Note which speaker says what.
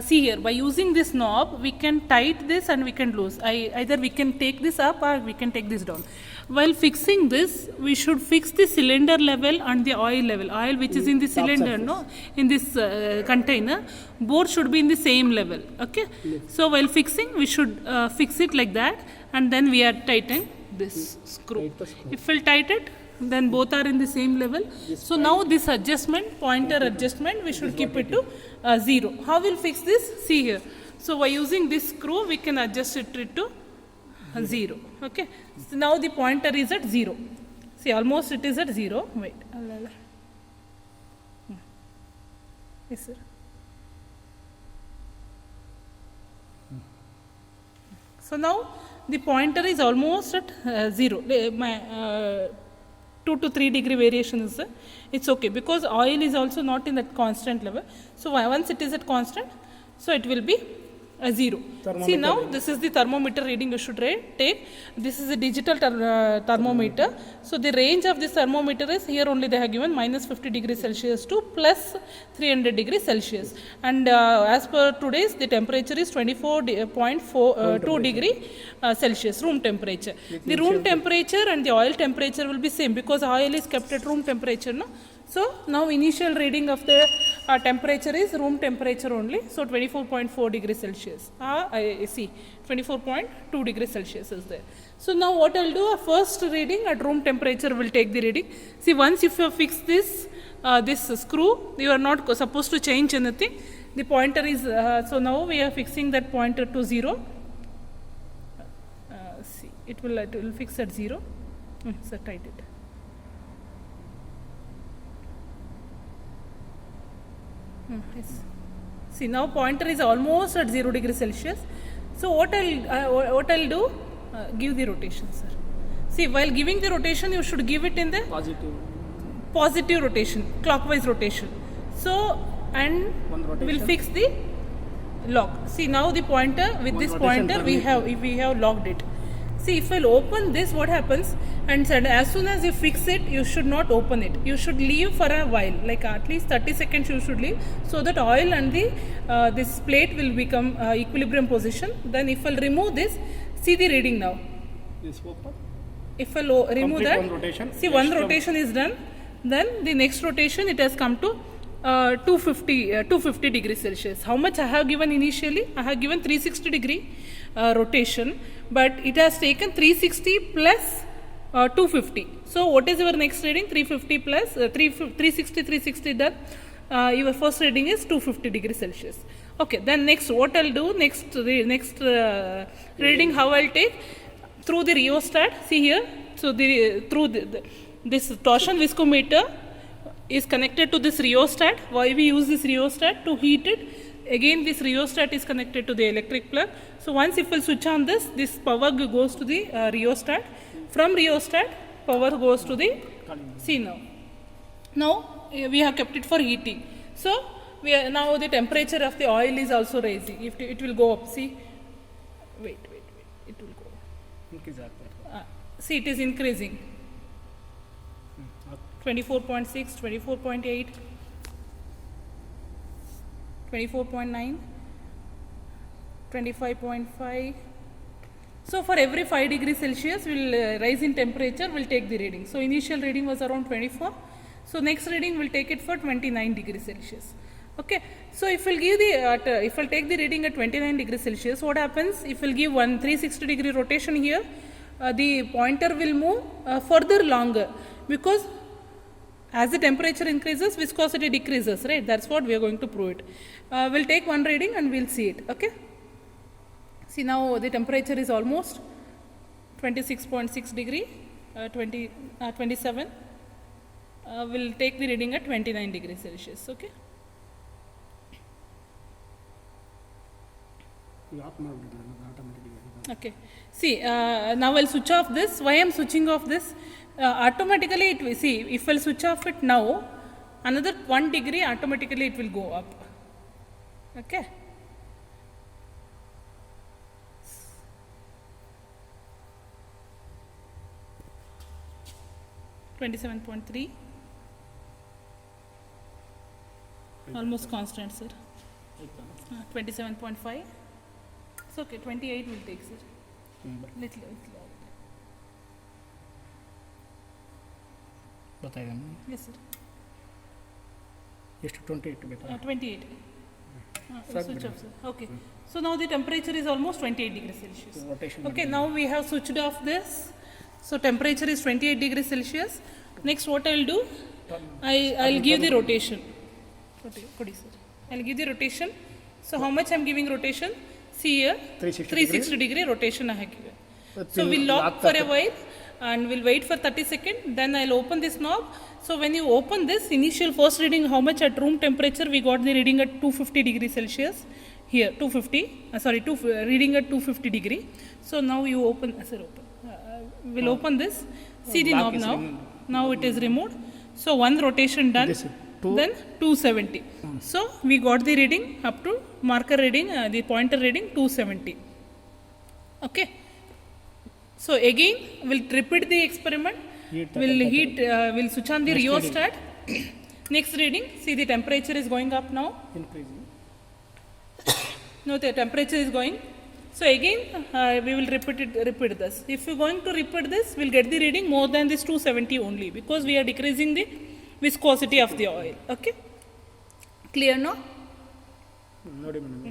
Speaker 1: see here, by using this knob, we can tight this and we can loose. Either we can take this up or we can take this down. While fixing this, we should fix the cylinder level and the oil level. Oil which is in the cylinder, no, in this container, both should be in the same level. Okay. So while fixing, we should fix it like that, and then we are tightening this screw. If we'll tighten it, then both are in the same level. So now this adjustment, pointer adjustment, we should keep it to 0. How we'll fix this? See here. So by using this screw, we can adjust it to 0. Okay. So now the pointer is at 0. See, almost it is at 0. Wait. Yes, sir. So now the pointer is almost at 0. 2 to 3 degree variation is there. It's okay because oil is also not in that constant level. So once it is at constant, so it will be 0. See now this is the thermometer reading you should take. This is a digital thermometer. So the range of this thermometer is here only they have given minus 50 degrees Celsius to plus 300 degrees Celsius. And as per today's the temperature is 24.2 degree Celsius room temperature. The room temperature and the oil temperature will be same because oil is kept at room temperature. No? So now initial reading of the temperature is room temperature only. So 24.4 degrees Celsius. I see 24.2 degrees Celsius is there. So now what I'll do, a first reading at room temperature will take the reading. See, once if you fix this screw, you are not supposed to change anything. The pointer is, so now we are fixing that pointer to 0. See, it will fix at 0. So tight it. Yes. See, now pointer is almost at 0 degrees Celsius. So what I'll do, give the rotation, sir. See, while giving the rotation, you should give it in the positive rotation, clockwise rotation. So, and we'll fix the lock. See, now the pointer, with this pointer, we have locked it. See, if I'll open this, what happens? And as soon as you fix it, you should not open it. You should leave for a while, like at least 30 seconds you should leave, so that oil and the this plate will become equilibrium position. Then if I'll remove this, see the reading now.
Speaker 2: This open.
Speaker 1: If I'll remove that,
Speaker 2: one rotation.
Speaker 1: see one rotation is done. Then the next rotation it has come to 250 degrees Celsius. How much I have given initially? I have given 360 degree rotation, but it has taken 360 plus 250. So what is your next reading? 350 plus 360 done. Your first reading is 250 degrees Celsius. Okay, then next what I'll do, next reading how I'll take through the rheostat. See here, so this torsion viscometer is connected to this rheostat. Why we use this rheostat? To heat it. Again this rheostat is connected to the electric plug. So once if we switch on this power goes to the rheostat. From rheostat, power goes to the, see now. Now we have kept it for heating. So now the temperature of the oil is also rising. If it will go up, see. Wait. It will go. See, it is increasing. 24.6, 24.8, 24.9, 25.5. So for every 5 degrees Celsius, will rise in temperature, will take the reading. So initial reading was around 24. So next reading will take it for 29 degrees Celsius. Okay. So if we'll give the, if we'll take the reading at 29 degrees Celsius, what happens? If we'll give one 360 degree rotation here, the pointer will move further longer, because as the temperature increases, viscosity decreases, right? That's what we are going to prove it. We'll take one reading and we'll see it, okay? See, now the temperature is almost 26.6 degree, 27. We'll take the reading at 29 degrees Celsius, okay? Okay. See, now I'll switch off this. Why I'm switching off this? Automatically it will, see, if I'll switch off it now, another 1 degree automatically it will go up. Okay. (27.3) almost constant, sir. 27.5. It's okay, 28 will take, sir. Little.
Speaker 2: बताइए
Speaker 1: Yes, sir.
Speaker 2: ಎಷ್ಟು 28 ಬೇಕಾ
Speaker 1: 28.
Speaker 2: Start
Speaker 1: Switch
Speaker 2: bidding.
Speaker 1: off, sir. Okay. So now the temperature is almost 28 degrees Celsius.
Speaker 2: rotation
Speaker 1: Okay, now we have switched off this. So temperature is 28 degrees Celsius. Next, what I will do? I'll give the rotation. Kodi, sir. I'll give the rotation. So how much I'm giving rotation? See here,
Speaker 2: 360
Speaker 1: degree rotation I have given.
Speaker 2: But
Speaker 1: So we'll lock
Speaker 2: lock
Speaker 1: for a
Speaker 2: 30.
Speaker 1: while and we'll wait for 30 seconds. Then I'll open this knob. So when you open this, initial first reading how much at room temperature, we got the reading at 250 degrees Celsius. Here 250, reading at 250 degree. So now you open, sir, open. We'll open this. See the
Speaker 2: Lock
Speaker 1: knob
Speaker 2: is
Speaker 1: now.
Speaker 2: removed.
Speaker 1: Now it is removed. So one rotation done.
Speaker 2: This is two-
Speaker 1: Then 270. So we got the reading up to marker reading, the pointer reading 270. Okay. So again, we'll repeat the experiment. We'll switch on the
Speaker 2: Next
Speaker 1: rheostat. Next reading, see the temperature is going up now.
Speaker 2: increasing
Speaker 1: No, the temperature is going. So again, we will repeat this. If you're going to repeat this, we'll get the reading more than this 270 only, because we are decreasing the viscosity of the oil. Okay. Clear now?
Speaker 2: ನೋಡಿ madam